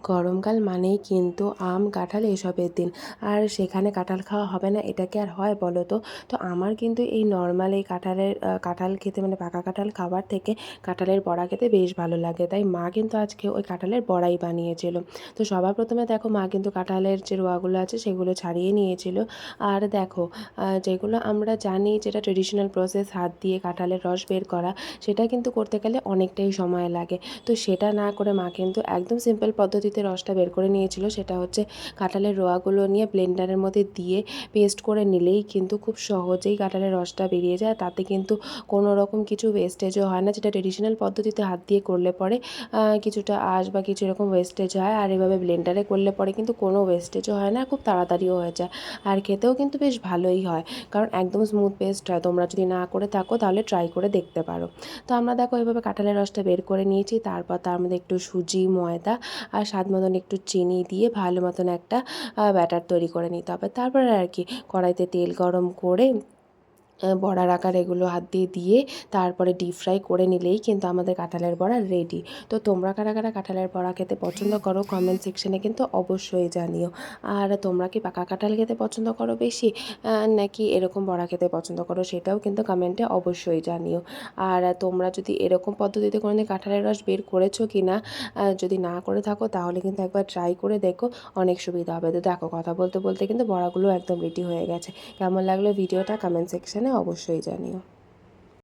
গরমকাল মানেই কিন্তু আম কাঁঠাল এসবের দিন। আর সেখানে কাঁঠাল খাওয়া হবে না এটা কি আর হয় বলো তো? তো আমার কিন্তু এই নরমাল এই কাঁঠাল খেতে মানে পাকা কাঁঠাল খাওয়ার থেকে কাঁঠালের বড়া খেতে বেশ ভালো লাগে। তাই মা কিন্তু আজকে ওই কাঁঠালের বড়াই বানিয়েছিল। তো সবার প্রথমে দেখো মা কিন্তু কাঁঠালের যে রোয়াগুলো আছে সেগুলো ছাড়িয়ে নিয়েছিল। আর দেখো যেগুলো আমরা জানি যেটা ট্রেডিশনাল প্রসেস হাত দিয়ে কাঁঠালের রস বের করা, সেটা কিন্তু করতে গেলে অনেকটাই সময় লাগে। তো সেটা না করে মা কিন্তু একদম সিম্পল পদ্ধতিতে রসটা বের করে নিয়েছিল। সেটা হচ্ছে কাঁঠালের রোয়াগুলো নিয়ে ব্লেন্ডারের মধ্যে দিয়ে পেস্ট করে নিলেই কিন্তু খুব সহজেই কাঁঠালের রসটা বেরিয়ে যায়। তাতে কিন্তু কোনো রকম কিছু ওয়েস্টেজও হয় না, যেটা ট্রেডিশনাল পদ্ধতিতে হাত দিয়ে করলে পরে কিছুটা আঁশ বা কিছু এরকম ওয়েস্টেজ হয়। আর এভাবে ব্লেন্ডারে করলে পরে কিন্তু কোনো ওয়েস্টেজও হয় না, খুব তাড়াতাড়িও হয়ে যায়। আর খেতেও কিন্তু বেশ ভালোই হয়, কারণ একদম স্মুথ পেস্ট হয়। তোমরা যদি না করে থাকো তাহলে ট্রাই করে দেখতে পারো। তো আমরা দেখো এভাবে কাঁঠালের রসটা বের করে নিয়েছি। তারপর তার মধ্যে একটু সুজি, ময়দা আর স্বাদ মতন একটু চিনি দিয়ে ভালো মতন একটা ব্যাটার তৈরি করে নিতে হবে। তারপরে আর কি কড়াইতে তেল গরম করে বড়ার আকার এগুলো হাত দিয়ে দিয়ে তারপরে ডিপ ফ্রাই করে নিলেই কিন্তু আমাদের কাঁঠালের বড়া রেডি। তো তোমরা কারা কারা কাঁঠালের বড়া খেতে পছন্দ করো কমেন্ট সেকশনে কিন্তু অবশ্যই জানিও। আর তোমরা কি পাকা কাঁঠাল খেতে পছন্দ করো বেশি, নাকি এরকম বড়া খেতে পছন্দ করো সেটাও কিন্তু কমেন্টে অবশ্যই জানিও। আর তোমরা যদি এরকম পদ্ধতিতে কোনোদিন কাঁঠালের রস বের করেছো কি না, যদি না করে থাকো তাহলে কিন্তু একবার ট্রাই করে দেখো, অনেক সুবিধা হবে। তো দেখো কথা বলতে বলতে কিন্তু বড়াগুলো একদম রেডি হয়ে গেছে। কেমন লাগলো ভিডিওটা কমেন্ট সেকশনে অবশ্যই জানিও।